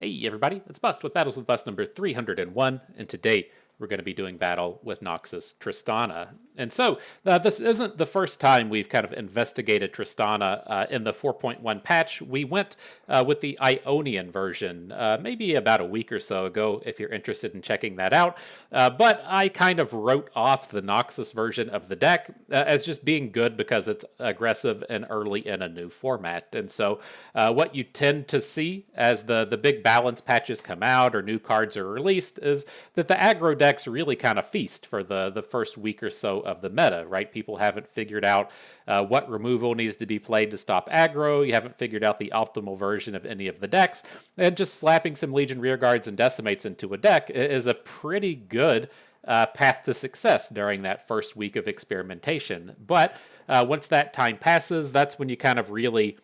Hey everybody, it's Bust with Battles with Bust number 301, and today we're going to be doing battle with Noxus Tristana. And so, this isn't the first time we've kind of investigated Tristana in the 4.1 patch. We went with the Ionian version maybe about a week or so ago, if you're interested in checking that out. But I kind of wrote off the Noxus version of the deck as just being good because it's aggressive and early in a new format. And so, what you tend to see as the big balance patches come out or new cards are released is that the aggro decks really kind of feast for the first week or so of the meta, right? People haven't figured out what removal needs to be played to stop aggro. You haven't figured out the optimal version of any of the decks. And just slapping some Legion Rearguards and Decimates into a deck is a pretty good path to success during that first week of experimentation. But once that time passes, that's when you kind of really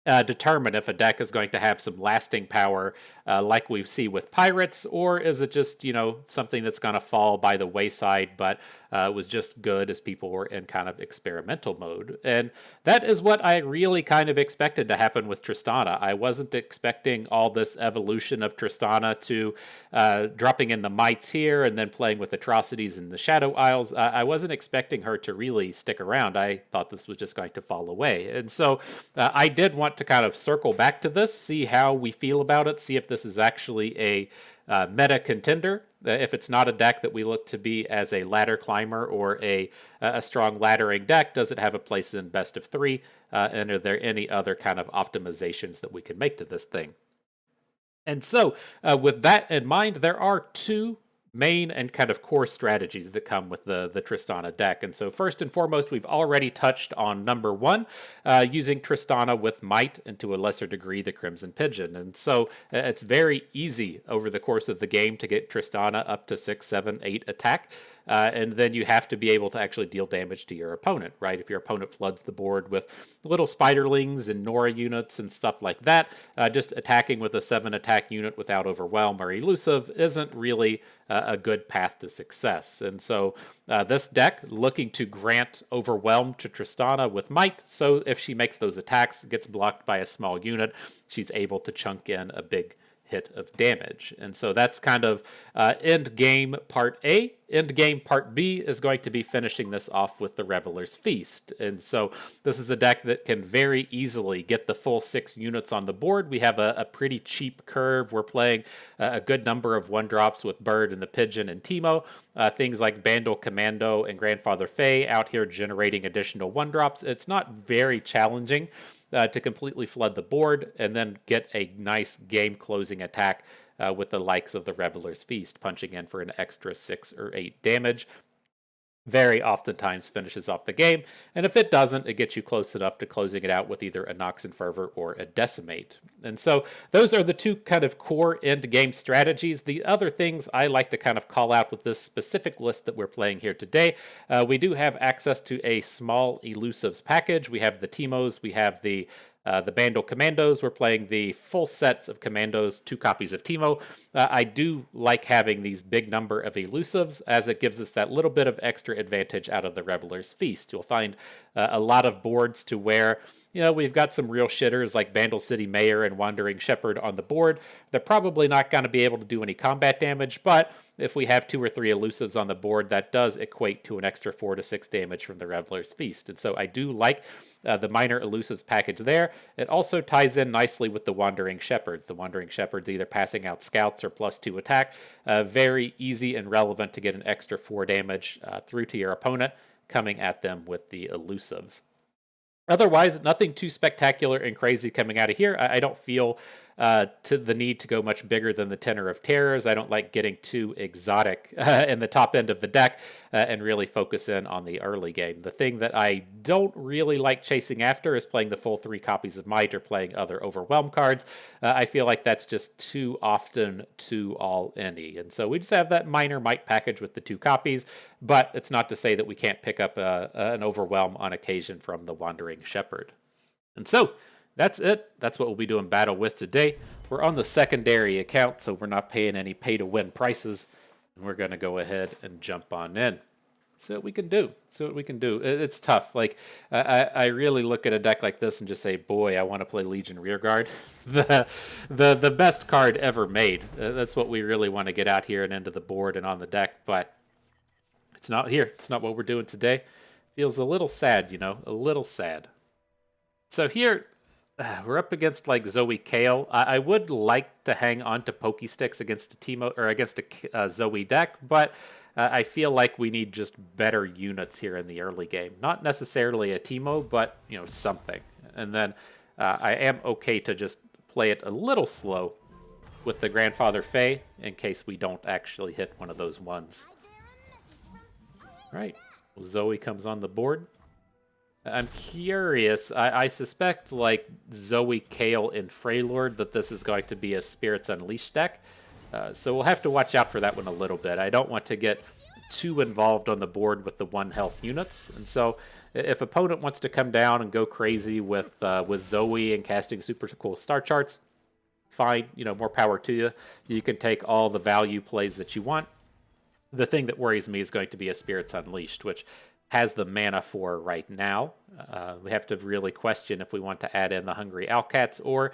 determine if a deck is going to have some lasting power like we see with pirates, or is it just, something that's going to fall by the wayside, but was just good as people were in kind of experimental mode. And that is what I really kind of expected to happen with Tristana. I wasn't expecting all this evolution of Tristana to dropping in the mites here and then playing with atrocities in the Shadow Isles. I wasn't expecting her to really stick around. I thought this was just going to fall away. And so I did want to kind of circle back to this, see how we feel about it, see if this is actually a meta contender. If it's not a deck that we look to be as a ladder climber or a strong laddering deck, does it have a place in best of three? And are there any other kind of optimizations that we can make to this thing? And so, with that in mind, there are two main and kind of core strategies that come with the Tristana deck. And so first and foremost, we've already touched on number one, using Tristana with Might and to a lesser degree the Crimson Pigeon. And so it's very easy over the course of the game to get Tristana up to 6, 7, 8 attack. And then you have to be able to actually deal damage to your opponent, right? If your opponent floods the board with little spiderlings and Nora units and stuff like that, just attacking with a 7 attack unit without overwhelm or elusive isn't really a good path to success. And so this deck looking to grant overwhelm to Tristana with Might, so if she makes those attacks, gets blocked by a small unit, she's able to chunk in a big hit of damage. And so that's kind of end game part A. End game part B is going to be finishing this off with the Reveler's Feast. And so this is a deck that can very easily get the full 6 units on the board. We have a pretty cheap curve. We're playing a good number of 1-drops with Bird and the Pigeon and Teemo. Things like Bandle Commando and Grandfather Fae out here generating additional 1-drops. It's not very challenging to completely flood the board and then get a nice game closing attack with the likes of the Reveler's Feast, punching in for an extra 6 or 8 damage. Very oftentimes finishes off the game, and if it doesn't, it gets you close enough to closing it out with either a Nox and Fervor or a Decimate. And so those are the two kind of core end game strategies. The other things I like to kind of call out with this specific list that we're playing here today, we do have access to a small elusives package. We have the Teemos, we have the Bandle Commandos. We're playing the full sets of Commandos, 2 copies of Teemo. I do like having these big number of elusives as it gives us that little bit of extra advantage out of the Reveler's Feast. You'll find a lot of boards to where we've got some real shitters like Bandle City Mayor and Wandering Shepherd on the board. They're probably not going to be able to do any combat damage, but if we have 2 or 3 elusives on the board, that does equate to an extra 4 to 6 damage from the Reveler's Feast. And so I do like the minor elusives package there. It also ties in nicely with the Wandering Shepherds. The Wandering Shepherds either passing out scouts or +2 attack. Very easy and relevant to get an extra 4 damage through to your opponent, coming at them with the elusives. Otherwise, nothing too spectacular and crazy coming out of here. I don't feel to the need to go much bigger than the Tenor of Terrors. I don't like getting too exotic in the top end of the deck and really focus in on the early game. The thing that I don't really like chasing after is playing the full 3 copies of Might or playing other Overwhelm cards. I feel like that's just too often too all-any. And so we just have that minor Might package with the 2 copies, but it's not to say that we can't pick up an Overwhelm on occasion from the Wandering Shepherd. And so that's it. That's what we'll be doing battle with today. We're on the secondary account, so we're not paying any pay-to-win prices. And we're going to go ahead and jump on in. see what we can do. See what we can do. It's tough. Like I really look at a deck like this and just say, boy, I want to play Legion Rearguard. The best card ever made. That's what we really want to get out here and into the board and on the deck. But it's not here. It's not what we're doing today. Feels a little sad, you know, a little sad. So here, we're up against like Zoe Kale. I would like to hang on to Pokesticks against a Teemo or against a Zoe deck, but I feel like we need just better units here in the early game. Not necessarily a Teemo, but you know, something. And then I am okay to just play it a little slow with the Grandfather Fae in case we don't actually hit one of those ones. Right. Zoe comes on the board. I'm curious. I suspect, like Zoe, Kale, and Freylord, that this is going to be a Spirits Unleashed deck. So we'll have to watch out for that one a little bit. I don't want to get too involved on the board with the 1 health units. And so if opponent wants to come down and go crazy with Zoe and casting super cool star charts, fine. You know, more power to you. You can take all the value plays that you want. The thing that worries me is going to be a Spirits Unleashed, which has the mana for right now. We have to really question if we want to add in the Hungry Owlcats, or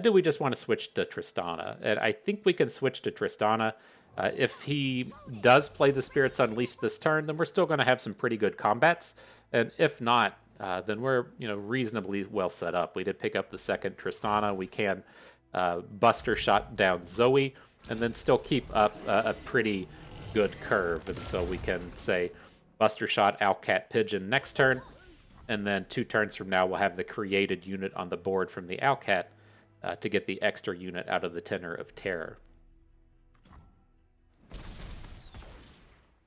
do we just want to switch to Tristana? And I think we can switch to Tristana. If he does play the Spirits Unleashed this turn, then we're still going to have some pretty good combats. And if not, then we're reasonably well set up. We did pick up the second Tristana. We can Buster Shot down Zoe, and then still keep up a pretty good curve. And so we can say Buster Shot, Owlcat, Pigeon next turn, and then 2 turns from now we'll have the created unit on the board from the Owlcat to get the extra unit out of the Tenor of Terror.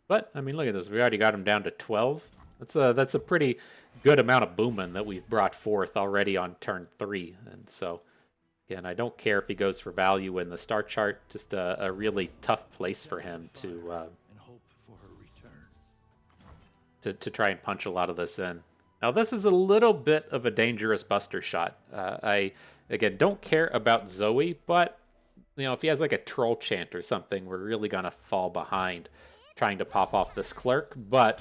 But, I mean, look at this. We already got him down to 12. That's a pretty good amount of booming that we've brought forth already on turn 3. And so, again, I don't care if he goes for value in the star chart. Just a really tough place for him to try and punch a lot of this in. Now, this is a little bit of a dangerous Buster Shot. I, again, don't care about Zoe, but, if he has like a Troll Chant or something, we're really going to fall behind trying to pop off this Clerk. But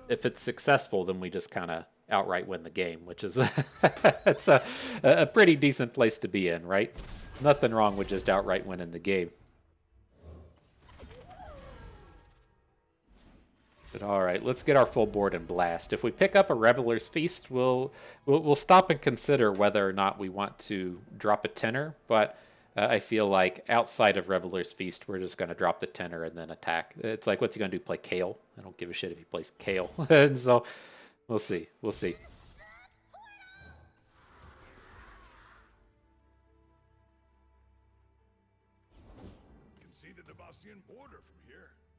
if it's successful, then we just kind of outright win the game, which is it's a pretty decent place to be in, right? Nothing wrong with just outright winning the game. But all right, let's get our full board and blast. If we pick up a Reveler's Feast, we'll stop and consider whether or not we want to drop a tenor. But I feel like outside of Reveler's Feast, we're just going to drop the tenor and then attack. It's like, what's he going to do? Play Kale? I don't give a shit if he plays Kale. And so we'll see. We'll see.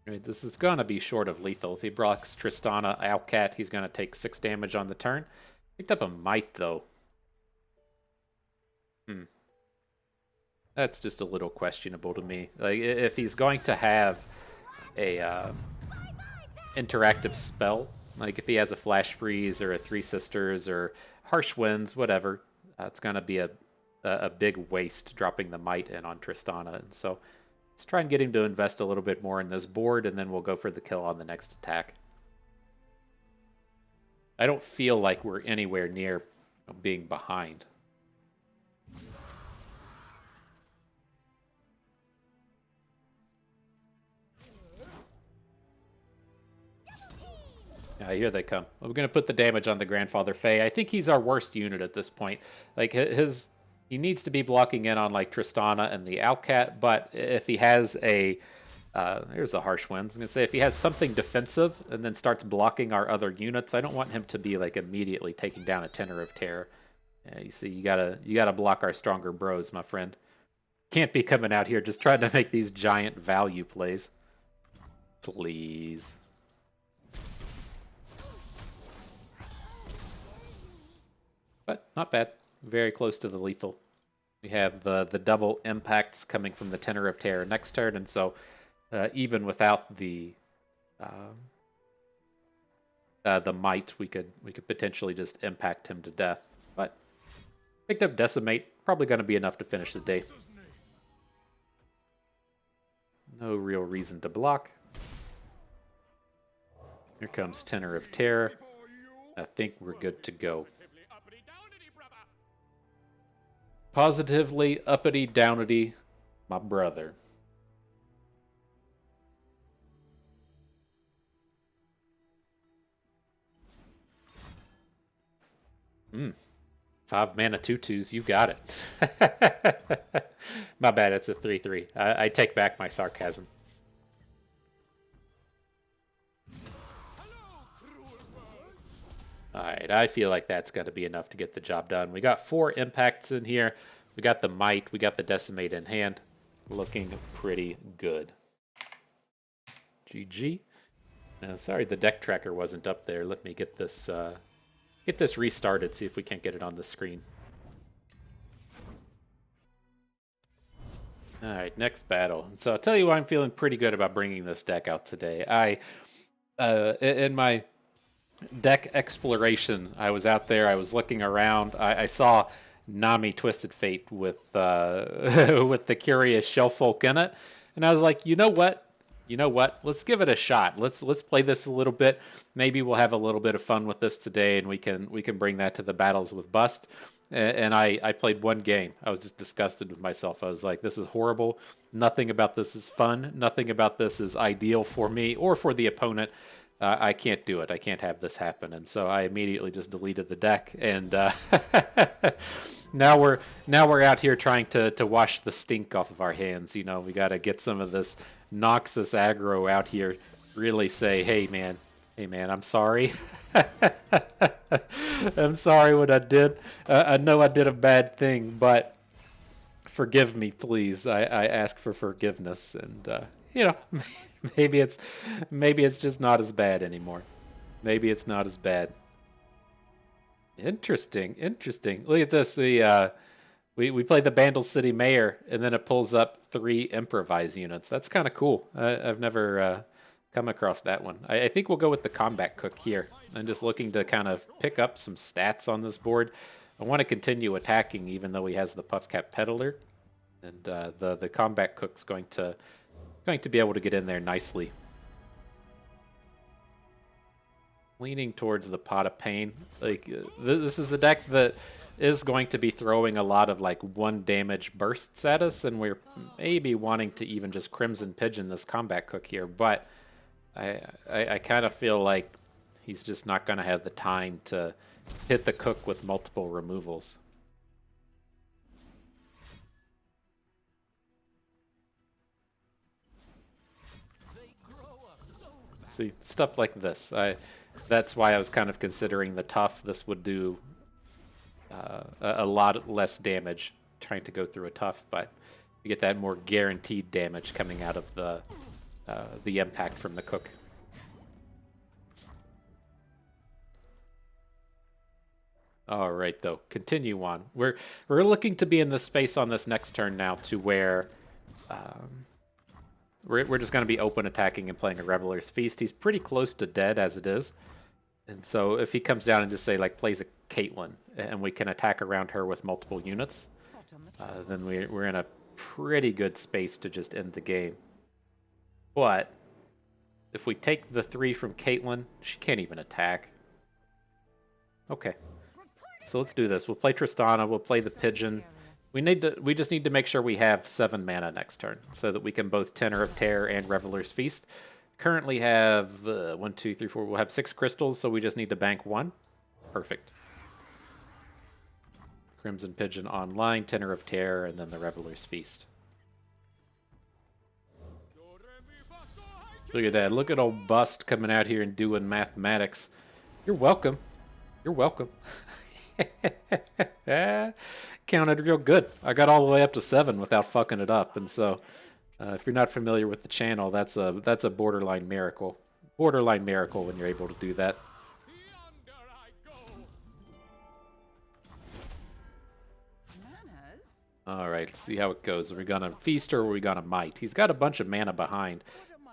Right, this is going to be short of lethal. If he blocks Tristana, Owlcat, he's going to take 6 damage on the turn. Picked up a Might, though. That's just a little questionable to me. Like, if he's going to have a interactive spell, like if he has a Flash Freeze or a Three Sisters or Harsh Winds, whatever, it's going to be a big waste dropping the Might in on Tristana. And so let's try and get him to invest a little bit more in this board, and then we'll go for the kill on the next attack. I don't feel like we're anywhere near being behind. Here they come. We're going to put the damage on the Grandfather Fae. I think he's our worst unit at this point. Like, he needs to be blocking in on, like, Tristana and the Owlcat, but if he has a... here's the Harsh Winds. I'm going to say if he has something defensive and then starts blocking our other units, I don't want him to be, like, immediately taking down a Tenor of Terror. Yeah, you see, you gotta block our stronger bros, my friend. Can't be coming out here just trying to make these giant value plays. Please. But not bad. Very close to the lethal. We have the double impacts coming from the Tenor of Terror next turn, and so even without the Might, we could potentially just impact him to death. But picked up Decimate, probably going to be enough to finish the day. No real reason to block. Here comes Tenor of Terror. I think we're good to go. Positively uppity downity, my brother. Hmm. 5 mana 2/2s, you got it. My bad, it's a 3/3. I take back my sarcasm. Alright, I feel like that's got to be enough to get the job done. We got 4 impacts in here. We got the Might, we got the Decimate in hand. Looking pretty good. GG. Sorry the deck tracker wasn't up there. Let me get this restarted, see if we can't get it on the screen. Alright, next battle. So I'll tell you why I'm feeling pretty good about bringing this deck out today. In my deck exploration, I was out there, I was looking around, I saw Nami Twisted Fate with with the Curious Shellfolk in it, and I was like, you know what? Let's give it a shot. Let's play this a little bit. Maybe we'll have a little bit of fun with this today, and we can bring that to the battles with Bust. And I played one game. I was just disgusted with myself. I was like, this is horrible. Nothing about this is fun. Nothing about this is ideal for me or for the opponent. I can't do it. I can't have this happen. And so I immediately just deleted the deck. And now we're out here trying to wash the stink off of our hands. You know, we got to get some of this Noxus aggro out here. Really say, hey man, I'm sorry. I'm sorry what I did. I know I did a bad thing, but forgive me, please. I ask for forgiveness, and you know, maybe it's just not as bad anymore. Maybe it's not as bad. Interesting. Look at this. We play the Bandle City Mayor, and then it pulls up 3 improvise units. That's kind of cool. I've never come across that one. I think we'll go with the Combat Cook here. I'm just looking to kind of pick up some stats on this board. I want to continue attacking, even though he has the Puffcap Peddler, and the Combat Cook's going to be able to get in there nicely. Leaning towards the Pot of Pain. Like this is a deck that is going to be throwing a lot of like 1 damage bursts at us, and we're maybe wanting to even just Crimson Pigeon this Combat Cook here, but I kind of feel like he's just not going to have the time to hit the Cook with multiple removals. See, stuff like this. That's why I was kind of considering the tough. This would do a lot less damage trying to go through a tough, but you get that more guaranteed damage coming out of the impact from the Cook. All right, though. Continue on. We're looking to be in this space on this next turn now to where we're just going to be open attacking and playing a Reveler's Feast. He's pretty close to dead as it is. And so if he comes down and just say like plays a Caitlyn and we can attack around her with multiple units, then we're in a pretty good space to just end the game. But if we take the 3 from Caitlyn, she can't even attack. Okay. So let's do this. We'll play Tristana, we'll play the Pigeon. We just need to make sure we have 7 mana next turn so that we can both Tenor of Terror and Reveler's Feast. Currently have 1, 2, 3, 4. We'll have 6 crystals, so we just need to bank 1. Perfect. Crimson Pigeon online, Tenor of Terror, and then the Reveler's Feast. Look at that. Look at old Bust coming out here and doing mathematics. You're welcome. You're welcome. Counted real good. I got all the way up to 7 without fucking it up, and so if you're not familiar with the channel, that's a borderline miracle. Borderline miracle when you're able to do that. All right, let's see how it goes. Are we gonna Feast or are we gonna Might? He's got a bunch of mana behind,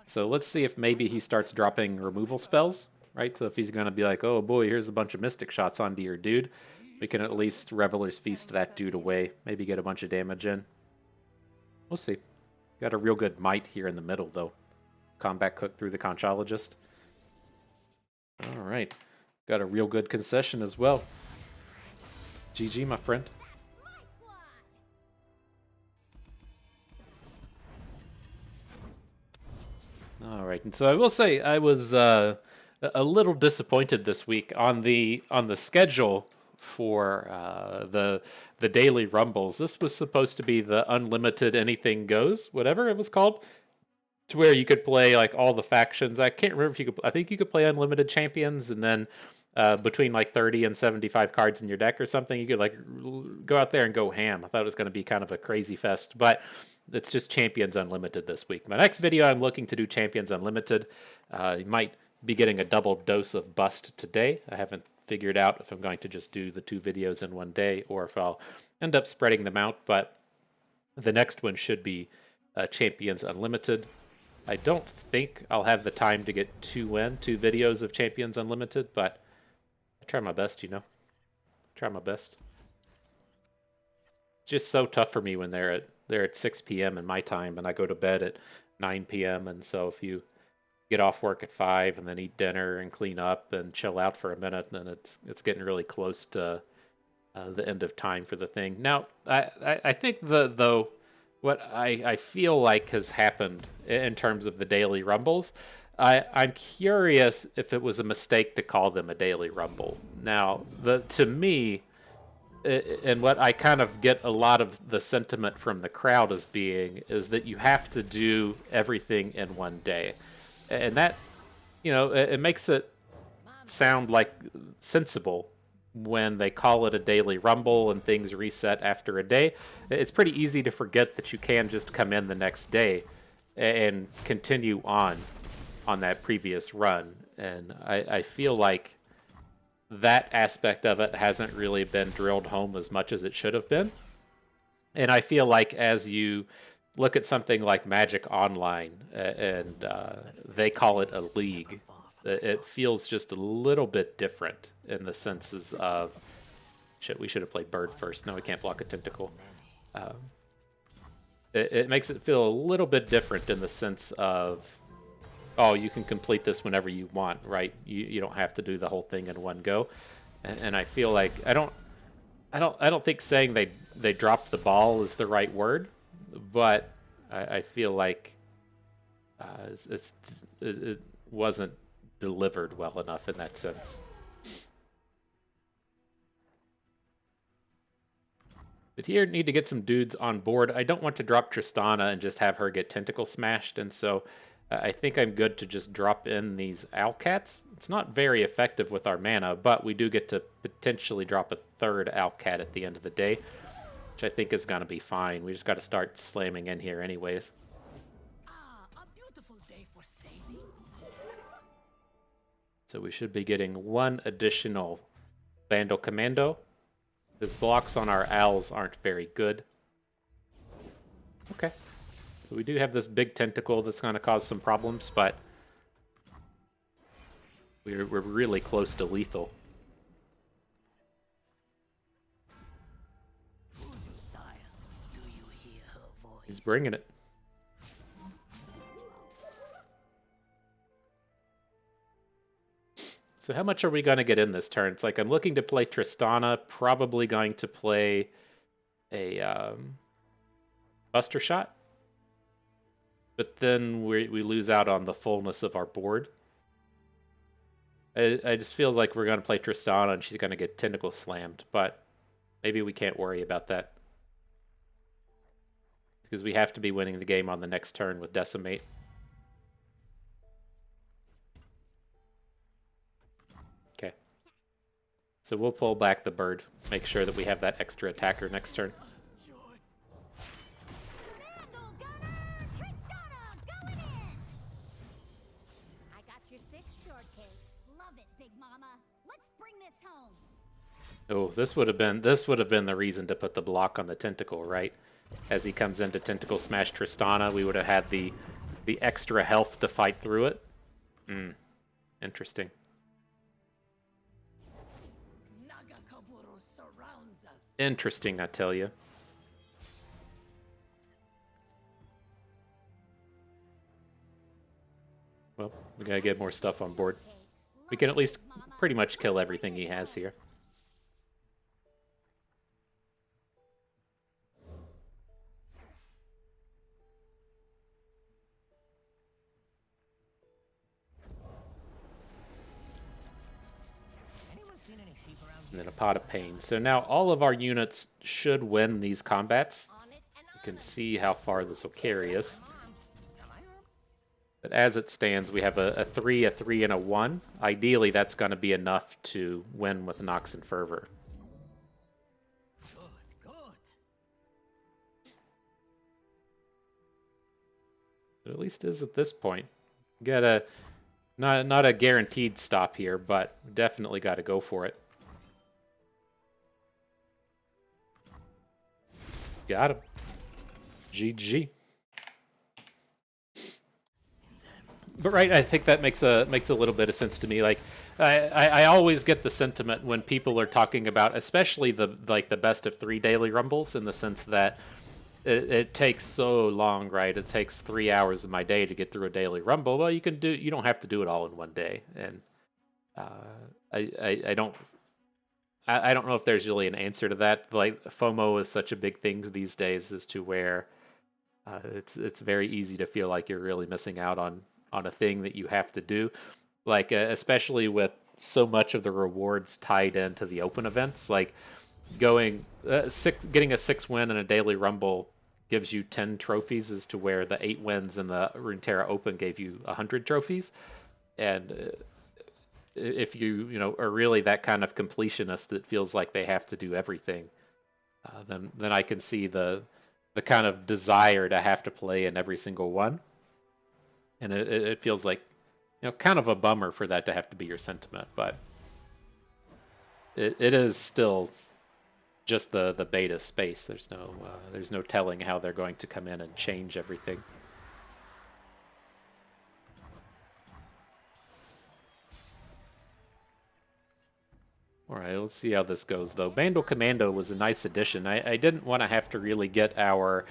so let's see if maybe he starts dropping removal spells. Right, so if he's gonna be like, oh boy, here's a bunch of Mystic Shots onto your dude, we can at least Reveler's Feast that dude away. Maybe get a bunch of damage in. We'll see. Got a real good Might here in the middle, though. Combat Cook through the Conchologist. All right. Got a real good concession as well. GG, my friend. All right, and so I will say I was a little disappointed this week on the schedule for the daily rumbles. This was supposed to be the unlimited anything goes, whatever it was called, to where you could play like all the factions. I can't remember if you could. I think you could play unlimited champions, and then between like 30 and 75 cards in your deck or something, you could like go out there and go ham. I thought it was going to be kind of a crazy fest, but it's just Champions Unlimited this week. My next video, I'm looking to do Champions Unlimited. You might be getting a double dose of Bust today. I haven't figured out if I'm going to just do the 2 videos in one day or if I'll end up spreading them out, but the next one should be Champions Unlimited. I don't think I'll have the time to get 2 videos of Champions Unlimited, but I try my best, you know. Try my best. It's just so tough for me when they're at 6 p.m. in my time, and I go to bed at 9 p.m. And so if you get off work at 5 and then eat dinner and clean up and chill out for a minute, then it's getting really close to the end of time for the thing. Now, I think what I feel like has happened in terms of the daily rumbles, I'm curious if it was a mistake to call them a daily rumble. Now, to me, and what I kind of get a lot of the sentiment from the crowd as being is that you have to do everything in one day. And that, it makes it sound like sensible when they call it a daily rumble and things reset after a day. It's pretty easy to forget that you can just come in the next day and continue on that previous run. And I feel like that aspect of it hasn't really been drilled home as much as it should have been. And I feel like as you look at something like Magic Online and they call it a league, it feels just a little bit different in the senses of, shit, we should have played Bird first. No, we can't block a Tentacle. It makes it feel a little bit different in the sense of, oh, you can complete this whenever you want, right? You don't have to do the whole thing in one go. And I feel like I don't think saying they dropped the ball is the right word, but I feel like it wasn't delivered well enough in that sense. But here, need to get some dudes on board. I don't want to drop Tristana and just have her get tentacle smashed, and so I think I'm good to just drop in these Owlcats. It's not very effective with our mana, but we do get to potentially drop a 3rd Owlcat at the end of the day, which I think is going to be fine. We just got to start slamming in here anyways. So we should be getting 1 additional Vandal Commando. His blocks on our owls aren't very good. Okay. So we do have this big tentacle that's going to cause some problems, but we're really close to lethal. He's bringing it. So how much are we going to get in this turn? It's like I'm looking to play Tristana, probably going to play a Buster Shot. But then we lose out on the fullness of our board. I just feel like we're going to play Tristana and she's going to get Tentacle Slammed, but maybe we can't worry about that. Because we have to be winning the game on the next turn with Decimate. Okay. So we'll pull back the bird, make sure that we have that extra attacker next turn. Oh, this would have been the reason to put the block on the tentacle, right? As he comes in to tentacle smash Tristana, we would have had the extra health to fight through it. Interesting. Interesting, I tell you. Well, we gotta get more stuff on board. we can at least pretty much kill everything he has here. And then a Pot of Pain. So now all of our units should win these combats. You can see how far this will carry us. But as it stands, we have a 3, a 3, and a 1. Ideally, that's going to be enough to win with Nox and Fervor. But at least is at this point. Got a not a guaranteed stop here, but definitely got to go for it. Got him. GG. But right, I think that makes a little bit of sense to me. Like, I always get the sentiment when people are talking about, especially the best of 3 daily rumbles, in the sense that it takes so long, right? It takes 3 hours of my day to get through a daily rumble. Well, you don't have to do it all in one day, and I don't know if there's really an answer to that. Like, FOMO is such a big thing these days, as to where it's very easy to feel like you're really missing out on a thing that you have to do. Like, especially with so much of the rewards tied into the open events. Like, getting a 6 win in a daily rumble gives you 10 trophies, as to where the 8 wins in the Runeterra Open gave you 100 trophies. And if you are really that kind of completionist that feels like they have to do everything, then I can see the kind of desire to have to play in every single one. And it feels like, kind of a bummer for that to have to be your sentiment, but it is still just the beta space. There's no telling how they're going to come in and change everything. Alright, let's see how this goes, though. Bandle Commando was a nice addition. I didn't want to have to really get our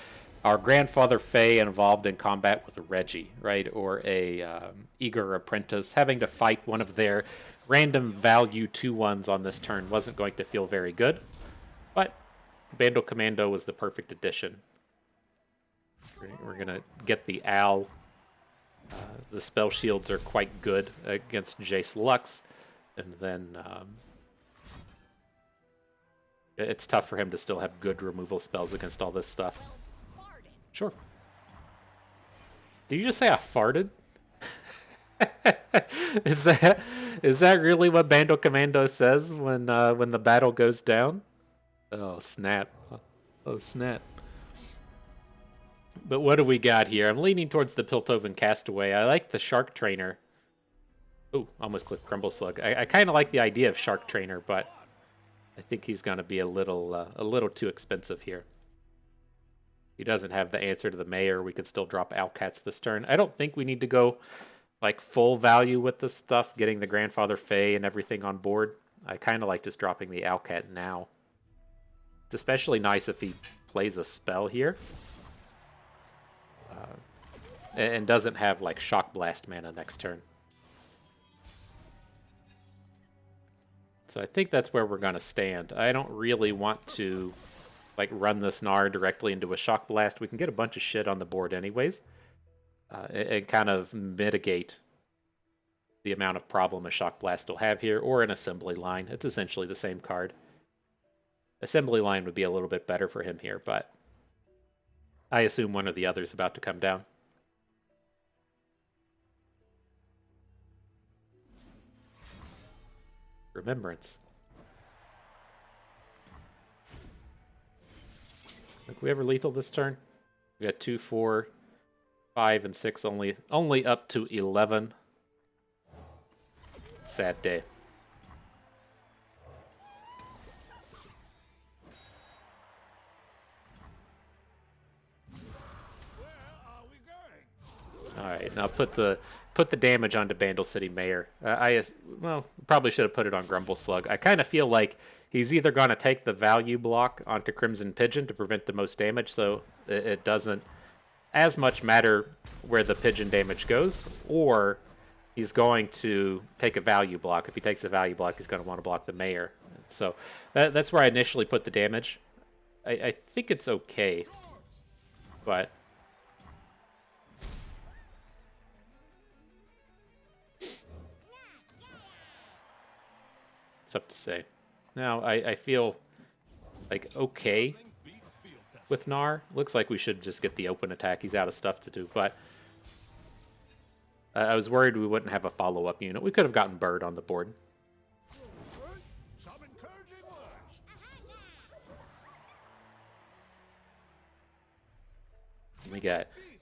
grandfather Faye involved in combat with a Reggie, right? Or a eager apprentice. Having to fight one of their random value 2/1s on this turn wasn't going to feel very good. But Bandle Commando was the perfect addition. We're going to get the Owl. The spell shields are quite good against Jace Lux. And then it's tough for him to still have good removal spells against all this stuff. Sure. Did you just say I farted? Is that really what Bandle Commando says when the battle goes down? Oh snap! Oh snap! But what do we got here? I'm leaning towards the Piltover Castaway. I like the Shark Trainer. Oh, almost clicked Crumble Slug. I kind of like the idea of Shark Trainer, but I think he's gonna be a little too expensive here. He doesn't have the answer to the Mayor. We could still drop Owlcats this turn. I don't think we need to go like full value with this stuff, getting the Grandfather Fae and everything on board. I kind of like just dropping the Owlcat now. It's especially nice if he plays a spell here. And doesn't have like Shock Blast mana next turn. So I think that's where we're going to stand. I don't really want to like run this Gnar directly into a Shock Blast. We can get a bunch of shit on the board anyways. And kind of mitigate the amount of problem a Shock Blast will have here, or an Assembly Line. It's essentially the same card. Assembly Line would be a little bit better for him here, but I assume one or the other is about to come down. Remembrance. Like, we ever lethal this turn? We got 2, 4, 5, and 6, only up to 11. Sad day. All right, now put the damage onto Bandle City Mayor. Well, probably should have put it on Grumble Slug. I kind of feel like he's either going to take the value block onto Crimson Pigeon to prevent the most damage, so it doesn't as much matter where the pigeon damage goes, or he's going to take a value block. If he takes a value block, he's going to want to block the mayor. So that's where I initially put the damage. I think it's okay, but it's tough to say. Now I feel like okay with Gnar. Looks like we should just get the open attack. He's out of stuff to do, but I was worried we wouldn't have a follow-up unit. We could have gotten Bird on the board.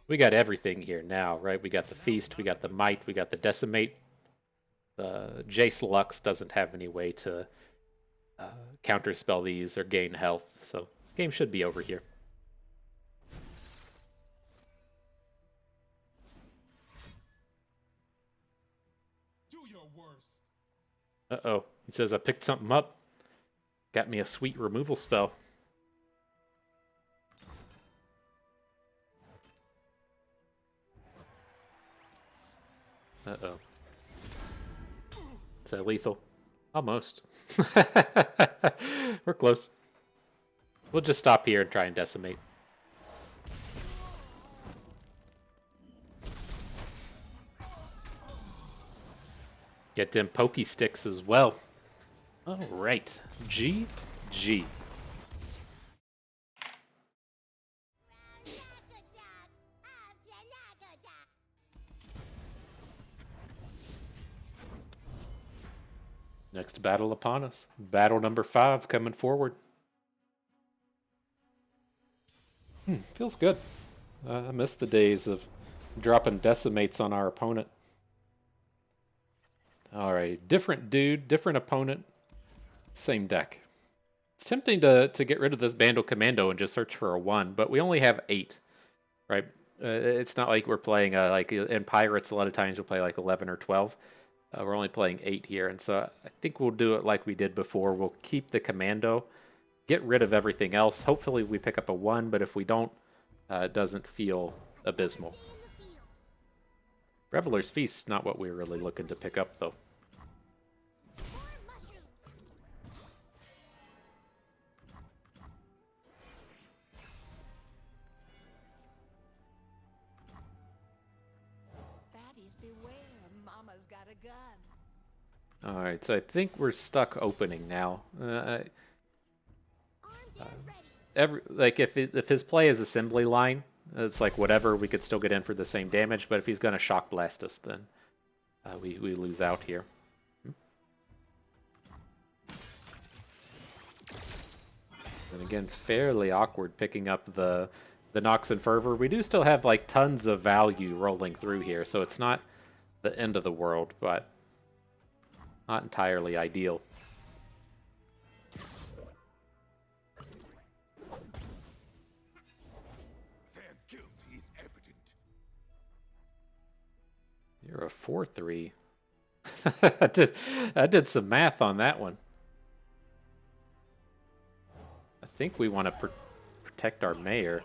We got everything here now, right? We got the Feast, we got the Might, we got the Decimate. Jace Lux doesn't have any way to counterspell these or gain health, so game should be over here. Uh-oh. He says I picked something up. Got me a sweet removal spell. Uh-oh. Is that lethal? Almost. We're close. We'll just stop here and try and decimate. Get them pokey sticks as well. All right. GG. Next battle upon us. Battle number 5 coming forward. Feels good. I miss the days of dropping decimates on our opponent. Alright, different dude, different opponent, same deck. It's tempting to get rid of this Bandle Commando and just search for a 1, but we only have 8, right? It's not like we're playing, like in Pirates, a lot of times we'll play like 11 or 12. We're only playing 8 here, and so I think we'll do it like we did before. We'll keep the Commando, get rid of everything else. Hopefully we pick up a 1, but if we don't, it doesn't feel abysmal. Reveler's Feast's not what we were really looking to pick up, though. Alright, so I think we're stuck opening now. If his play is assembly line, it's like whatever, we could still get in for the same damage, but if he's going to shock blast us, then we lose out here. And again, fairly awkward picking up the Nox and Fervor. We do still have like tons of value rolling through here, so it's not the end of the world, but not entirely ideal. You're a 4-3. I did some math on that one. I think we want to protect our mayor.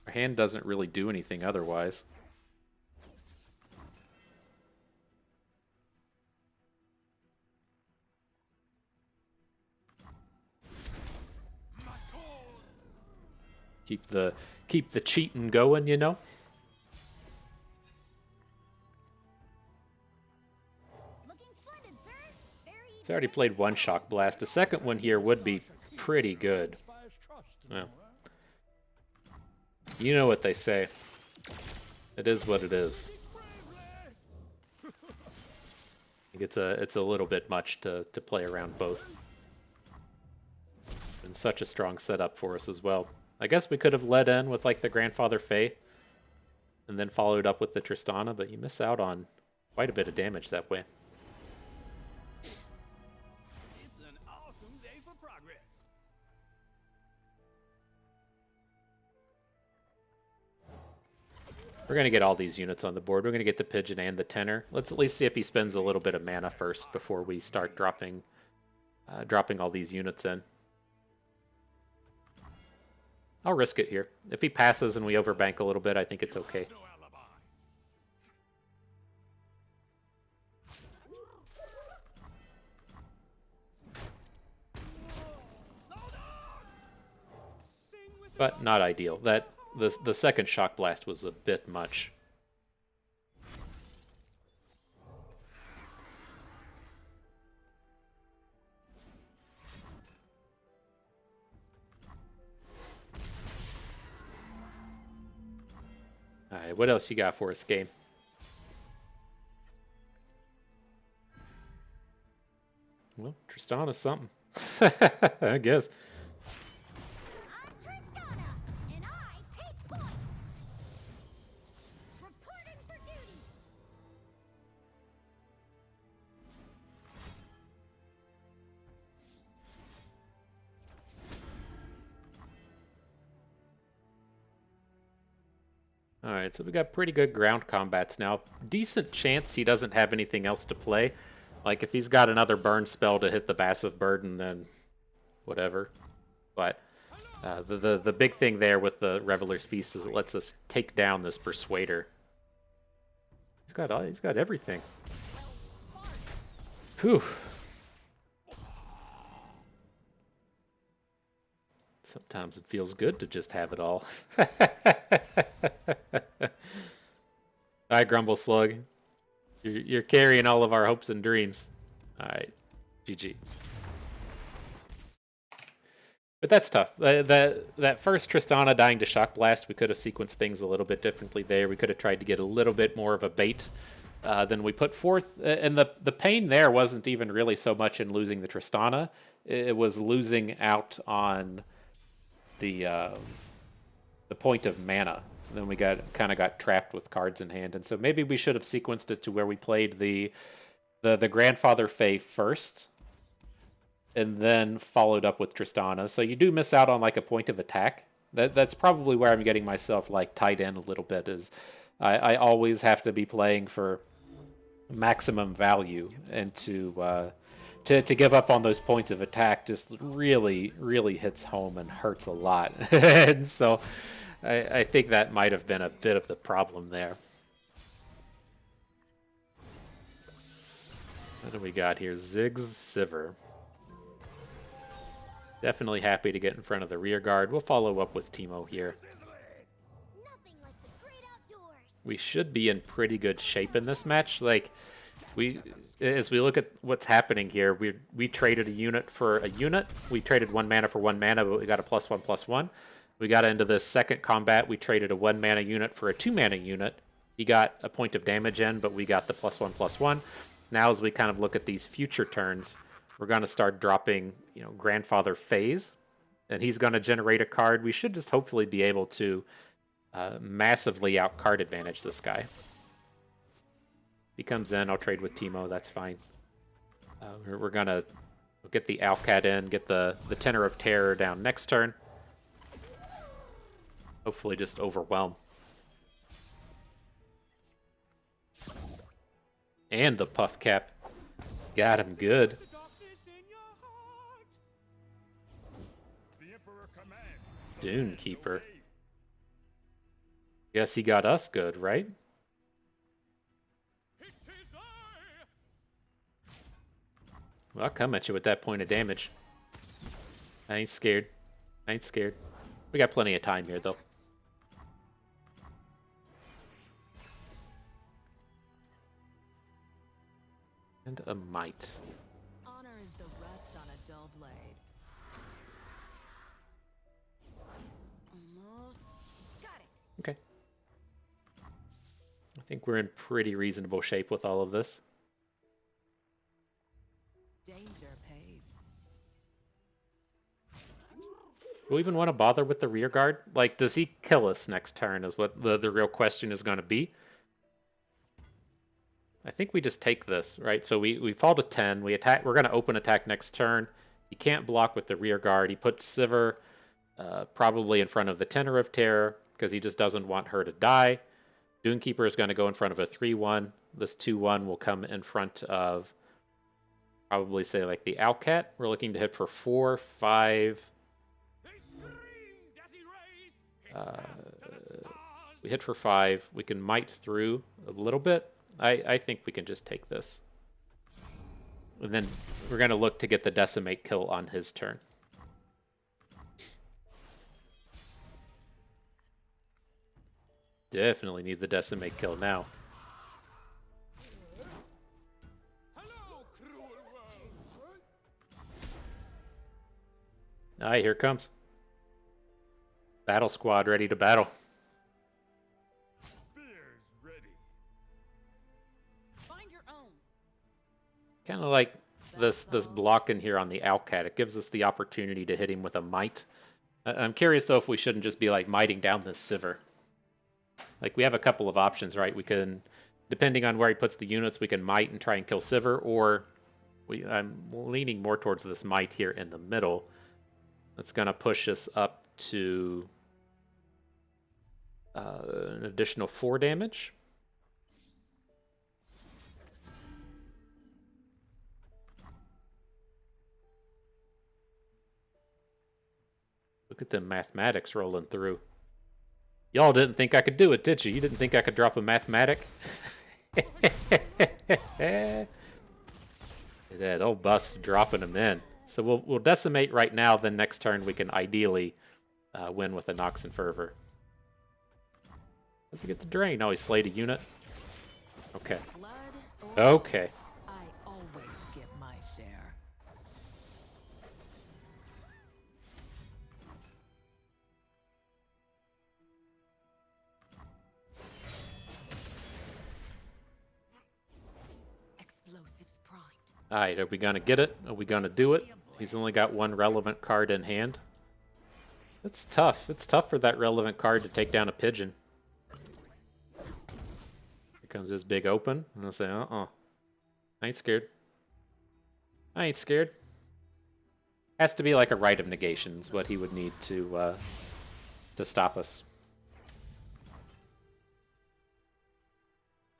Our hand doesn't really do anything otherwise. Keep the cheating going, you know. It's already played one shock blast. A second one here would be pretty good. Well, you know what they say. It is what it is. I think it's a little bit much to play around both. And such a strong setup for us as well. I guess we could have led in with like the Grandfather Fae and then followed up with the Tristana, but you miss out on quite a bit of damage that way. It's an awesome day for progress. We're going to get all these units on the board. We're going to get the Pigeon and the Tenor. Let's at least see if he spends a little bit of mana first before we start dropping all these units in. I'll risk it here. If he passes and we overbank a little bit, I think it's okay. but not ideal. That the second shock blast was a bit much. All right, what else you got for us, game? Well, Tristana's something. I guess. I'm Tristana, and I take point. Reporting for duty. Alright, so we got pretty good ground combats now. Decent chance he doesn't have anything else to play. Like, if he's got another burn spell to hit the massive burden, then whatever. But the big thing there with the Reveler's Feast is it lets us take down this Persuader. He's got everything. Whew. Sometimes it feels good to just have it all. Alright, Grumble Slug. You're carrying all of our hopes and dreams. Alright, GG. But that's tough. That first Tristana dying to Shock Blast, we could have sequenced things a little bit differently there. We could have tried to get a little bit more of a bait than we put forth. And the pain there wasn't even really so much in losing the Tristana. It was losing out on the point of mana. And then we kind of got trapped with cards in hand, and so maybe we should have sequenced it to where we played the Grandfather Fae first, and then followed up with Tristana. So you do miss out on like a point of attack. That's probably where I'm getting myself like tied in a little bit. Is I always have to be playing for maximum value, and to give up on those points of attack just really, really hits home and hurts a lot. And so I think that might have been a bit of the problem there. What do we got here? Ziggs Sivir. Definitely happy to get in front of the rear guard. We'll follow up with Teemo here. Nothing like the great outdoors. We should be in pretty good shape in this match. Like, as we look at what's happening here, we traded a unit for a unit. We traded 1 mana for 1 mana, but we got a +1/+1. We got into this second combat. We traded a 1 mana unit for a 2 mana unit. He got a point of damage in, but we got the +1/+1. Now, as we kind of look at these future turns, we're going to start dropping, Grandfather Phase, and he's going to generate a card. We should just hopefully be able to massively out card advantage this guy. He comes in, I'll trade with Teemo, that's fine. We're going to get the Alcat in, get the Tenor of Terror down next turn. Hopefully just overwhelm. And the Puff Cap. Got him good. Dune Keeper. Guess he got us good, right? Well, I'll come at you with that point of damage. I ain't scared. I ain't scared. We got plenty of time here, though. And a Might. Honor is the rest on a dull blade. Almost got it. Okay. I think we're in pretty reasonable shape with all of this. Danger pays. Do we even want to bother with the rear guard? Like, does he kill us next turn is what the real question is going to be. I think we just take this, right? So we fall to 10. We attack. We're going to open attack next turn. He can't block with the rear guard. He puts Sivir probably in front of the Tenor of Terror because he just doesn't want her to die. Dunekeeper is going to go in front of a 3/1. This 2/1 will come in front of probably, say, like the Alcat. We're looking to hit for 4, 5. We hit for 5. We can Might through a little bit. I think we can just take this. And then we're going to look to get the Decimate kill on his turn. Definitely need the decimate kill now. Hello, cruel world. Alright, here it comes. Battle squad ready to battle. Spears ready. Find your own. Kind of like this block in here on the Owlcat. It gives us the opportunity to hit him with a might. I'm curious though if we shouldn't just be like mighting down this Sivir. Like we have a couple of options, right? We can, depending on where he puts the units, we can might and try and kill Sivir, or I'm leaning more towards this might here in the middle. That's gonna push us up to an additional 4 damage. Look at the mathematics rolling through. Y'all didn't think I could do it, did you? You didn't think I could drop a mathematic? That old bust dropping them in. So we'll decimate right now, then next turn we can ideally win with a Nox and Fervor. Does he get the drain? Oh, he slayed a unit. Okay. Blood or Okay. I always get my share. Explosives primed. Alright, are we going to get it? Are we going to do it? He's only got 1 relevant card in hand. It's tough. It's tough for that relevant card to take down a pigeon. Here comes his big open. And I'll say, I ain't scared. I ain't scared. Has to be like a Rite of Negations, what he would need to stop us.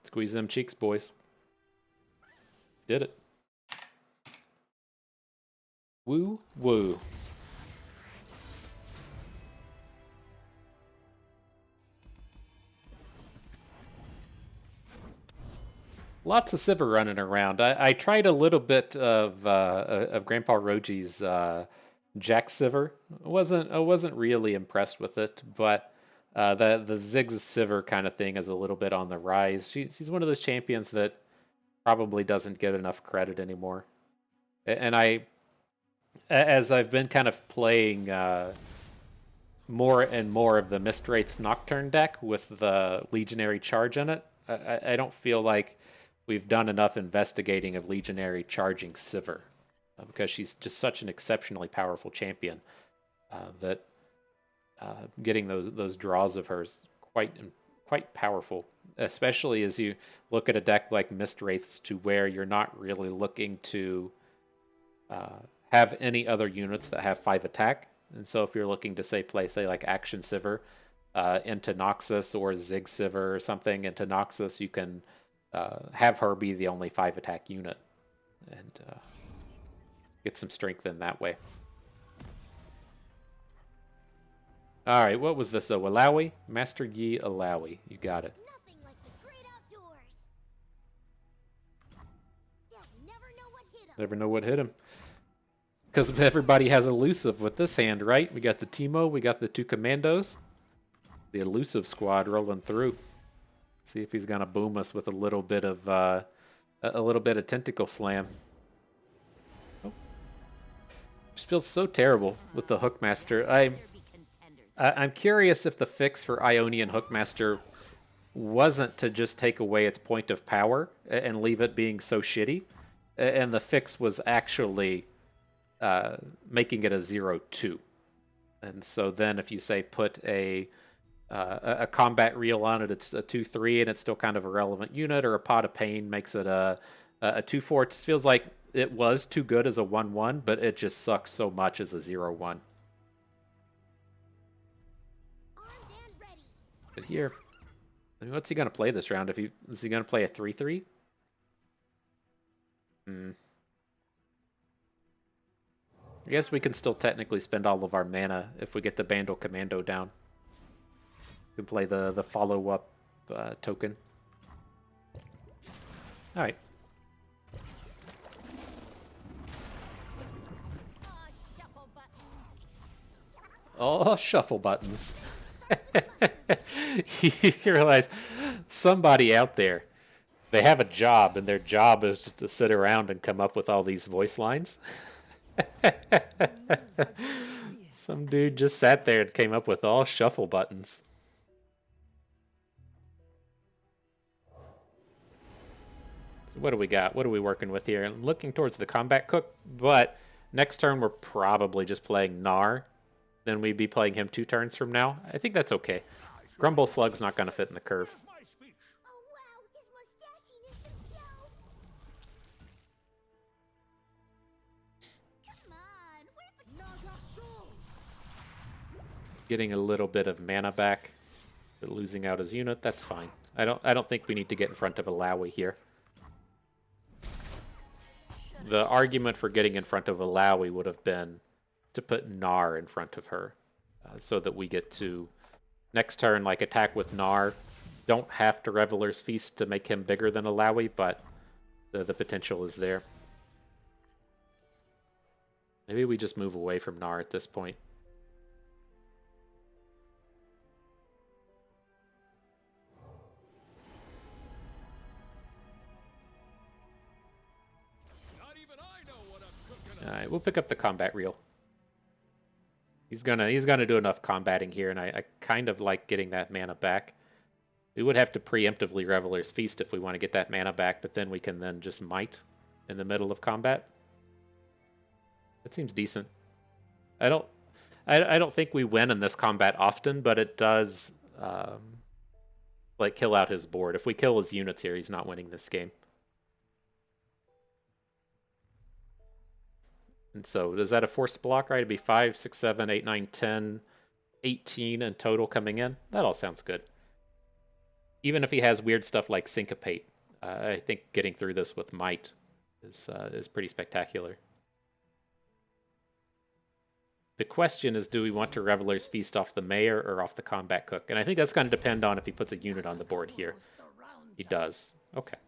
Squeeze them cheeks, boys. Did it. Woo, woo. Lots of Sivir running around. I tried a little bit of Grandpa Roji's Jack Sivir. I wasn't really impressed with it, but the Ziggs Sivir kind of thing is a little bit on the rise. She's one of those champions that probably doesn't get enough credit anymore. And as I've been kind of playing more and more of the Mistwraith's Nocturne deck with the Legionary Charge in it, I don't feel like we've done enough investigating of Legionary charging Sivir, because she's just such an exceptionally powerful champion that getting those draws of hers quite powerful, especially as you look at a deck like Mistwraith's, to where you're not really looking to have any other units that have 5 attack. And so if you're looking to say like Action Sivir into Noxus, or Zig Sivir or something into Noxus, you can have her be the only 5 attack unit and get some strength in that way. Alright, what was this though? Alawi? Master Yi Alawi. You got it. Nothing like the great outdoors. They'll never know what hit 'em. Never know what hit him. Because everybody has elusive with this hand, right? We got the Teemo, we got the 2 commandos. The elusive squad rolling through. See if he's gonna boom us with a little bit of tentacle slam. Oh. Just feels so terrible with the Hookmaster. I'm curious if the fix for Ionian Hookmaster wasn't to just take away its point of power and leave it being so shitty, and the fix was actually making it a 0-2. And so then if you say put a combat reel on it, it's a 2-3 and it's still kind of a relevant unit, or a Pot of Pain makes it a 2-4. It just feels like it was too good as a 1-1, but it just sucks so much as a 0-1. Armed and ready. But here, I mean, what's he gonna play this round? Is he gonna play a 3-3? I guess we can still technically spend all of our mana if we get the Bandle Commando down. We can play the follow-up token. Alright. Shuffle buttons. Oh, shuffle buttons. You realize somebody out there, they have a job, and their job is just to sit around and come up with all these voice lines. Some dude just sat there and came up with all shuffle buttons. So what do we got? What are we working with here? I'm looking towards the combat cook, but next turn we're probably just playing Gnar. Then we'd be playing him 2 turns from now. I think that's okay. Grumble Slug's not going to fit in the curve. My speech. Oh wow, his mustachiness himself! Come on, where's the Getting a little bit of mana back, but losing out his unit, that's fine. I don't think we need to get in front of Alawi here. The argument for getting in front of Alawi would have been to put Gnar in front of her, so that we get to next turn like attack with Gnar. Don't have to Reveler's Feast to make him bigger than Alawi, but the potential is there. Maybe we just move away from Gnar at this point. Not even I know what I'm cooking up. All right, we'll pick up the combat reel. He's gonna do enough combating here, and I kind of like getting that mana back. We would have to preemptively Reveler's Feast if we want to get that mana back, but then we can then just Might in the middle of combat. That seems decent. I don't think we win in this combat often, but it does like kill out his board. If we kill his units here, he's not winning this game. And so, is that a forced block, right? It'd be 5, 6, 7, 8, 9, 10, 18 in total coming in. That all sounds good. Even if he has weird stuff like Syncopate, I think getting through this with Might is pretty spectacular. The question is, do we want to Reveler's Feast off the Mayor or off the Combat Cook? And I think that's going to depend on if he puts a unit on the board here. He does. Okay.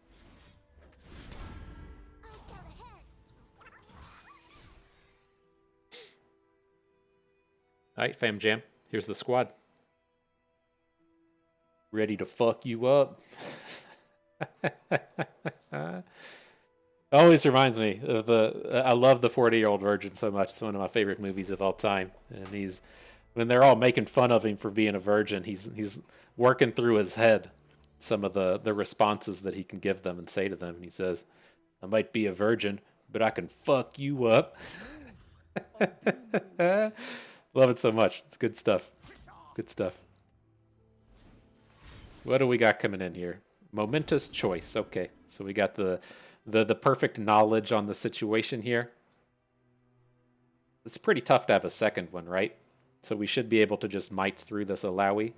I'll scout ahead? All right, Fam Jam. Here's the squad. Ready to fuck you up. Always reminds me of I love the 40-Year-Old Virgin so much. It's one of my favorite movies of all time. And when they're all making fun of him for being a virgin, he's working through his head some of the responses that he can give them and say to them. And he says, I might be a virgin, but I can fuck you up. Love it so much. It's good stuff. Good stuff. What do we got coming in here? Momentous choice. Okay, so we got the perfect knowledge on the situation here. It's pretty tough to have a second one, right? So we should be able to just Might through this Alawi.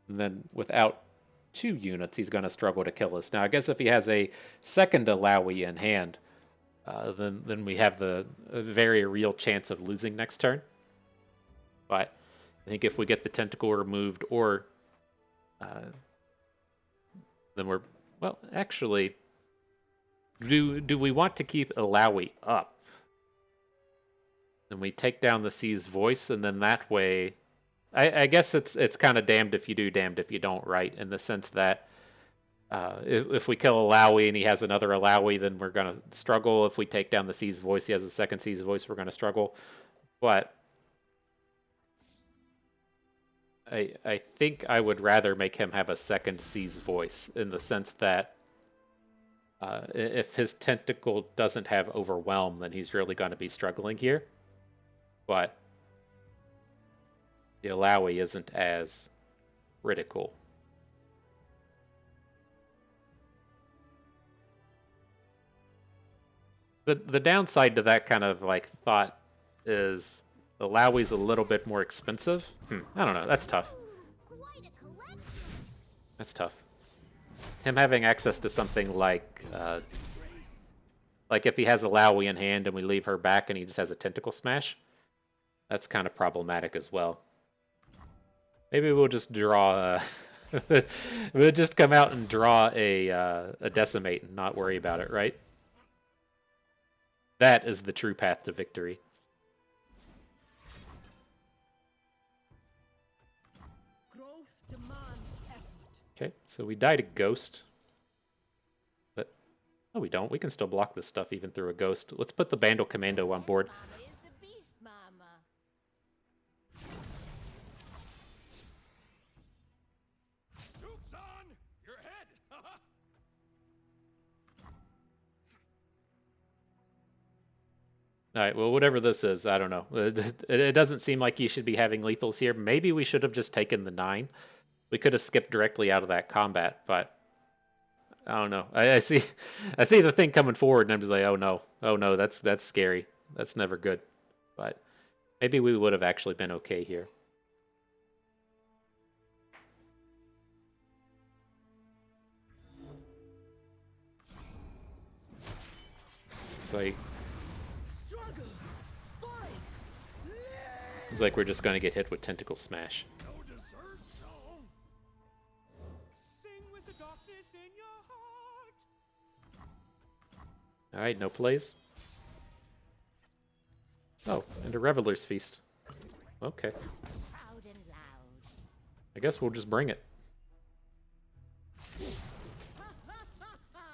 And then without 2 units, he's going to struggle to kill us. Now, I guess if he has a second Alawi in hand, then we have a very real chance of losing next turn. But I think if we get the tentacle removed, or then we're, well, actually, do we want to keep Alawi up? Then we take down the Sea's Voice, and then that way, I guess it's kind of damned if you do, damned if you don't, right? In the sense that if we kill Alawi and he has another Alawi, then we're going to struggle. If we take down the Sea's Voice, he has a second Sea's Voice, we're going to struggle. But I think I would rather make him have a second Sea's Voice, in the sense that if his tentacle doesn't have overwhelm, then he's really going to be struggling here. But the Alawi isn't as critical. The downside to that kind of like thought is Alawi's a little bit more expensive. I don't know. That's tough. Ooh, quite a collection. That's tough. Him having access to something like if he has Alawi in hand and we leave her back and he just has a tentacle smash, that's kind of problematic as well. Maybe we'll just draw. We'll just come out and draw a decimate and not worry about it, right? That is the true path to victory. Growth demands effort. Okay, so we died a ghost. But, no we don't. We can still block this stuff even through a ghost. Let's put the Bandle Commando on board. Mama is the beast, Mama. Soup's on your head. Alright, well, whatever this is, I don't know. It doesn't seem like you should be having lethals here. Maybe we should have just taken the 9. We could have skipped directly out of that combat, but I don't know. I see the thing coming forward, and I'm just like, oh no, that's scary. That's never good. But maybe we would have actually been okay here. It's like Struggle. Fight. it's like we're just gonna get hit with Tentacle Smash. No dessert song. Sing with the darkness in your heart. Alright, no plays. Oh, and a Reveler's Feast. Okay. Proud and loud. I guess we'll just bring it. It's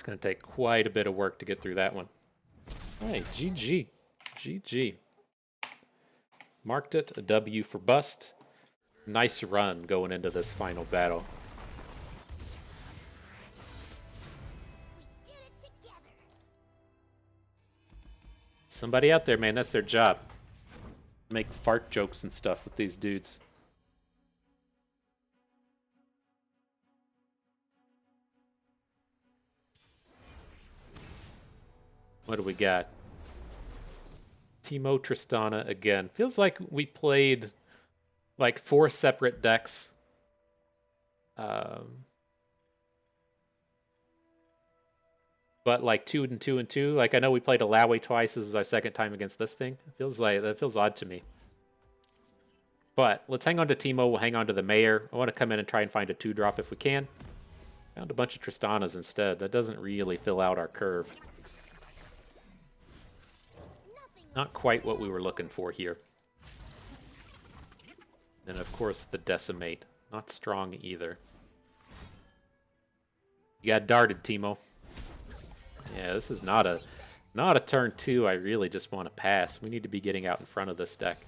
going to take quite a bit of work to get through that one. Alright, GG. GG. Marked it, a W for bust. Nice run going into this final battle. We did it together. Somebody out there, man, that's their job. Make fart jokes and stuff with these dudes. What do we got? Teemo Tristana again. Feels like we played like 4 separate decks. But like 2 and 2 and 2. Like I know we played Alawi twice. This is our second time against this thing. It feels like that feels odd to me. But let's hang on to Teemo. We'll hang on to the Mayor. I want to come in and try and find a 2-drop if we can. Found a bunch of Tristanas instead. That doesn't really fill out our curve. Not quite what we were looking for here. And of course the Decimate. Not strong either. You got darted, Teemo. Yeah, this is not a turn 2 I really just want to pass. We need to be getting out in front of this deck.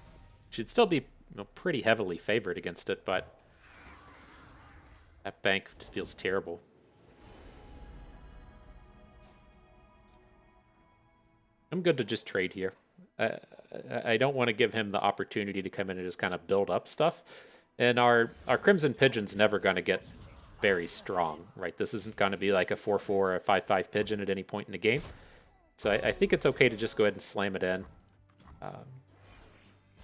Should still be pretty heavily favored against it, but that bank just feels terrible. I'm good to just trade here. I don't want to give him the opportunity to come in and just kind of build up stuff. And our Crimson Pigeon's never going to get very strong, right? This isn't going to be like a 4-4 or a 5-5 Pigeon at any point in the game. So I think it's okay to just go ahead and slam it in.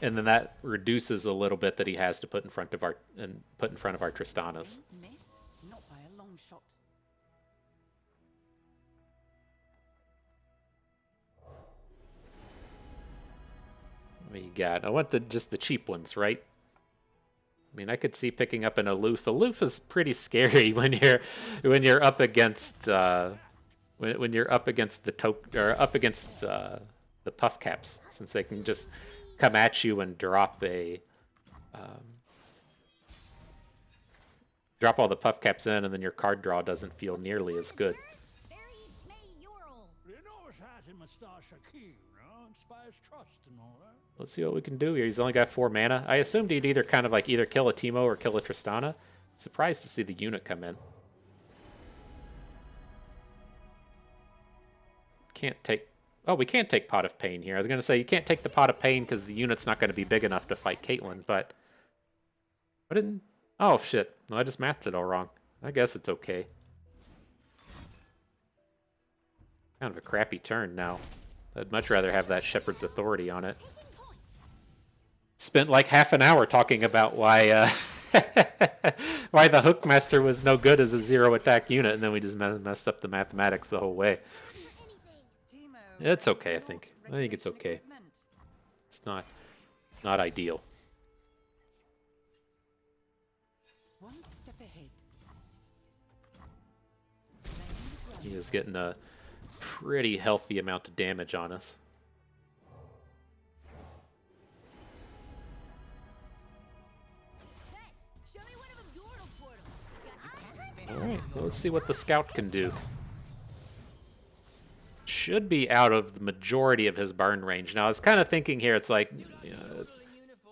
And then that reduces a little bit that he has to put in front of our Tristanas. Miss? Not by a long shot. What you got? I want just the cheap ones, right? I mean, I could see picking up an Aloof. Aloof is pretty scary when you're up against when you're up against the puff caps, since they can just come at you and drop all the puff caps in, and then your card draw doesn't feel nearly as good. Very mayoral. You know his hat and moustache are key, inspires trust and all that. Let's see what we can do here. He's only got 4 mana. I assumed he'd either kill a Teemo or kill a Tristana. Surprised to see the unit come in. Can't take... Oh, we can't take Pot of Pain here. I was going to say, you can't take the Pot of Pain because the unit's not going to be big enough to fight Caitlyn, but... I didn't... Oh, shit. No, I just mathed it all wrong. I guess it's okay. Kind of a crappy turn now. I'd much rather have that Shepherd's Authority on it. Spent like half an hour talking about why why the Hookmaster was no good as a 0 attack unit, and then we just messed up the mathematics the whole way. Teemo. It's okay, I think. I think it's okay. It's not ideal. One step ahead. He is getting a pretty healthy amount of damage on us. Hey, show me one of them your Let's see what the scout can do. Should be out of the majority of his burn range. Now, I was kind of thinking here, it's like,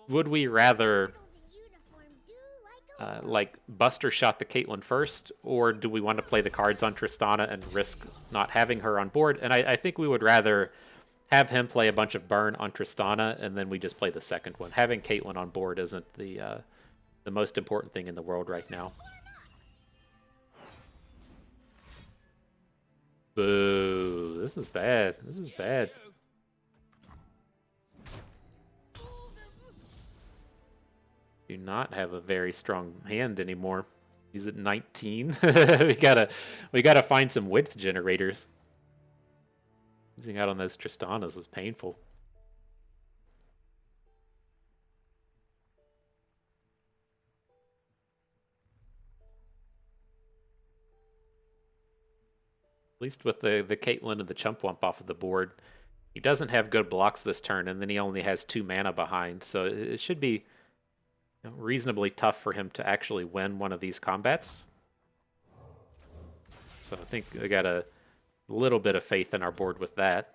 would we rather like Buster shot the Caitlyn first, or do we want to play the cards on Tristana and risk not having her on board? And I think we would rather have him play a bunch of burn on Tristana, and then we just play the second one. Having Caitlyn on board isn't the most important thing in the world right now. Boo. This is bad. This is bad. Do not have a very strong hand anymore. He's at 19. we gotta find some width generators. Losing out on those Tristanas was painful. At least with the Caitlyn and the Chump Wump off of the board, he doesn't have good blocks this turn, and then he only has 2 mana behind, so it should be reasonably tough for him to actually win one of these combats. So I think I got a little bit of faith in our board with that.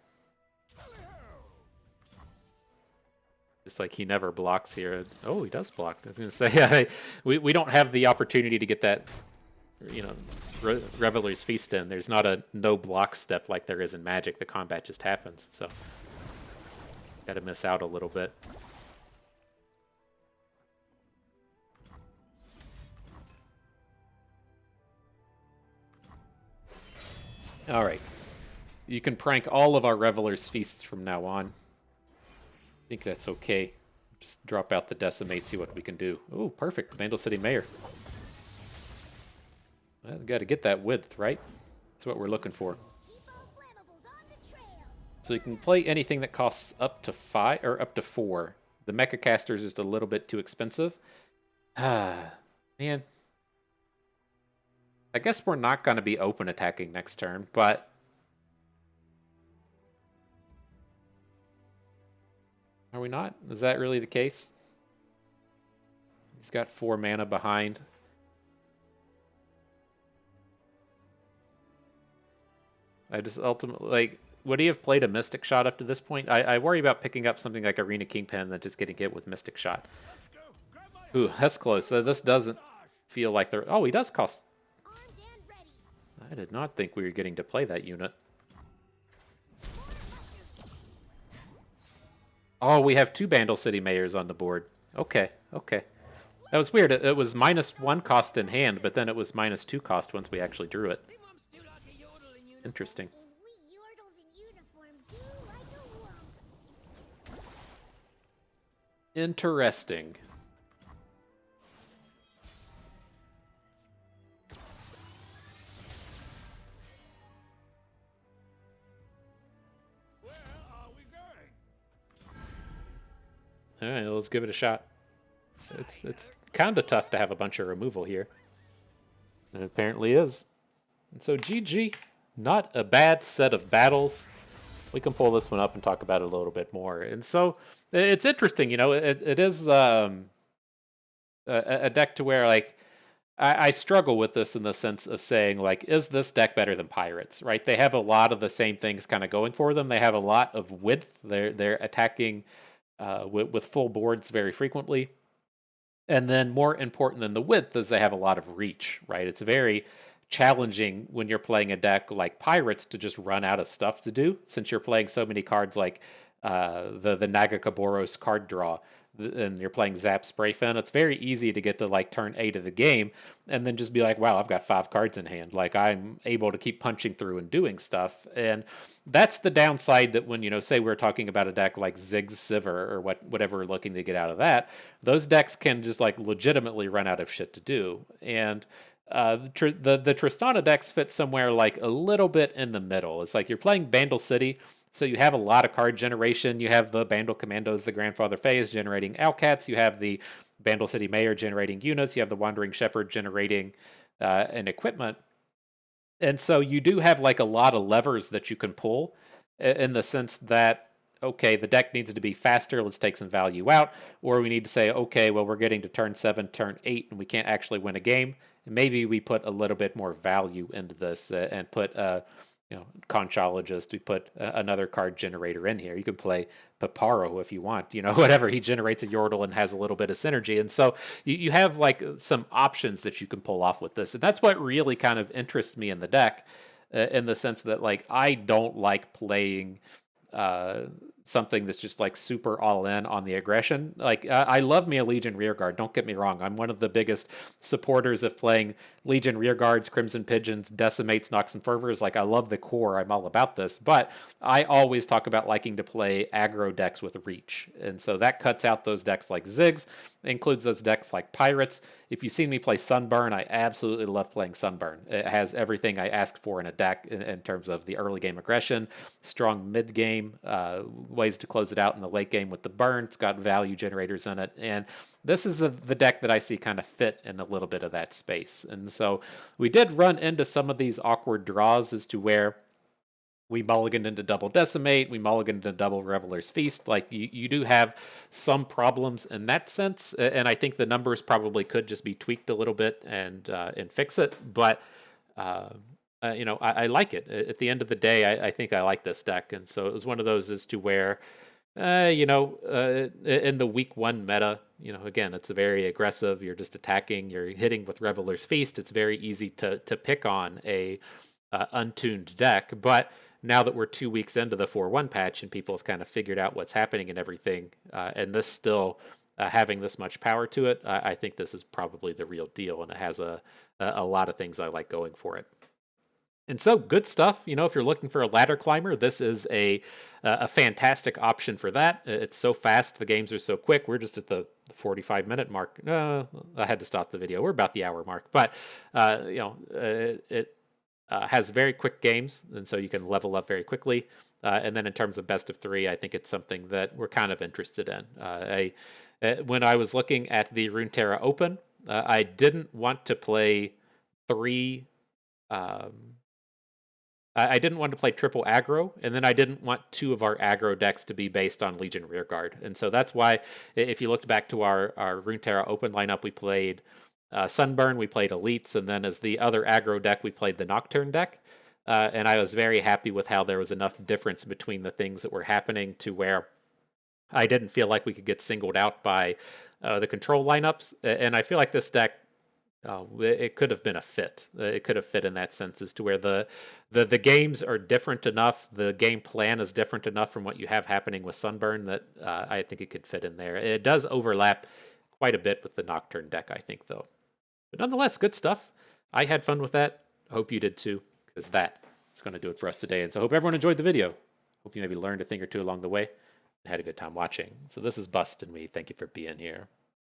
Just like he never blocks here. Oh, he does block. I was going to say, we don't have the opportunity to get that, Reveler's Feast in. There's not a no block step like there is in Magic. The combat just happens. So got to miss out a little bit. All right. You can prank all of our Reveler's Feasts from now on. I think that's okay. Just drop out the Decimate, see what we can do. Oh, perfect. Vandal City Mayor. Well, got to get that width, right? That's what we're looking for. So you can play anything that costs up to 5 or up to 4. The Mecha Caster is just a little bit too expensive. Man. I guess we're not going to be open attacking next turn, but are we not? Is that really the case? He's got 4 mana behind. I just ultimately, like, would he have played a Mystic Shot up to this point? I worry about picking up something like Arena Kingpin and just getting hit with Mystic Shot. Ooh, that's close. So this doesn't feel like they're... Oh, he does cost... I did not think we were getting to play that unit. Oh, we have 2 Vandal City Mayors on the board. Okay, okay. That was weird. It was -1 cost in hand, but then it was -2 cost once we actually drew it. Interesting. Interesting. Where are we going? All right, let's give it a shot. It's kind of tough to have a bunch of removal here. And it apparently is. And so GG, not a bad set of battles. We can pull this one up and talk about it a little bit more. And so it's interesting, it is a deck to where, like, I struggle with this in the sense of saying, like, is this deck better than Pirates, right? They have a lot of the same things kind of going for them. They have a lot of width. They're attacking with full boards very frequently. And then more important than the width is they have a lot of reach, right? It's very challenging when you're playing a deck like Pirates to just run out of stuff to do, since you're playing so many cards like the Nagakaboros card draw, and you're playing Zap Spray Fin. It's very easy to get to like turn 8 of the game and then just be like, wow, I've got 5 cards in hand. Like, I'm able to keep punching through and doing stuff. And that's the downside, that when, say we're talking about a deck like Ziggs Sivir or whatever we're looking to get out of that, those decks can just like legitimately run out of shit to do. And the Tristana decks fit somewhere like a little bit in the middle. It's like you're playing Vandal City, so you have a lot of card generation. You have the Vandal Commandos, the Grandfather Phase generating Outcats. You have the Vandal City Mayor generating units. You have the Wandering Shepherd generating an equipment. And so you do have like a lot of levers that you can pull, in the sense that okay, the deck needs to be faster, let's take some value out, or we need to say, okay, well, we're getting to turn 7, turn 8, and we can't actually win a game. And maybe we put a little bit more value into this and put conchologist, we put another card generator in here. You can play Paparo if you want, whatever. He generates a Yordle and has a little bit of synergy. And so you have like some options that you can pull off with this. And that's what really kind of interests me in the deck, in the sense that like I don't like playing something that's just like super all in on the aggression. Like I love me a Legion Rearguard. Don't get me wrong. I'm one of the biggest supporters of playing Legion Rearguards, Crimson Pigeons, Decimates, Nox and Fervors. Like I love the core. I'm all about this. But I always talk about liking to play aggro decks with reach. And so that cuts out those decks like Ziggs, includes those decks like Pirates. If you've seen me play Sunburn, I absolutely love playing Sunburn. It has everything I asked for in a deck in terms of the early game aggression, strong mid game, ways to close it out in the late game with the burn. It's got value generators in it. And this is the deck that I see kind of fit in a little bit of that space. And so we did run into some of these awkward draws as to where we mulliganed into double Decimate, we mulliganed into double Reveler's Feast. Like you do have some problems in that sense, and I think the numbers probably could just be tweaked a little bit and fix it. But I like it. At the end of the day, I think I like this deck, and so it was one of those as to where, in the week 1 meta, again, it's a very aggressive. You're just attacking. You're hitting with Reveler's Feast. It's very easy to pick on a untuned deck, but now that we're 2 weeks into the 4-1 patch and people have kind of figured out what's happening and everything, and this still having this much power to it, I think this is probably the real deal, and it has a lot of things I like going for it. And so, good stuff. If you're looking for a ladder climber, this is a fantastic option for that. It's so fast. The games are so quick. We're just at the 45-minute mark. I had to stop the video. We're about the hour mark. But, it has very quick games, and so you can level up very quickly. And then in terms of best of 3, I think it's something that we're kind of interested in. When I was looking at the Runeterra Open, I didn't want to play 3... I didn't want to play triple aggro, and then I didn't want 2 of our aggro decks to be based on Legion Rearguard. And so that's why, if you looked back to our Runeterra Open lineup, we played Sunburn, we played Elites, and then as the other aggro deck, we played the Nocturne deck. And I was very happy with how there was enough difference between the things that were happening to where I didn't feel like we could get singled out by the control lineups. And I feel like this deck, it could have been a fit. It could have fit in that sense as to where the games are different enough, the game plan is different enough from what you have happening with Sunburn that I think it could fit in there. It does overlap quite a bit with the Nocturne deck, I think, though. But nonetheless, good stuff. I had fun with that. I hope you did too, because that is going to do it for us today. And so I hope everyone enjoyed the video. Hope you maybe learned a thing or two along the way and had a good time watching. So this is Bust, and we thank you for being here.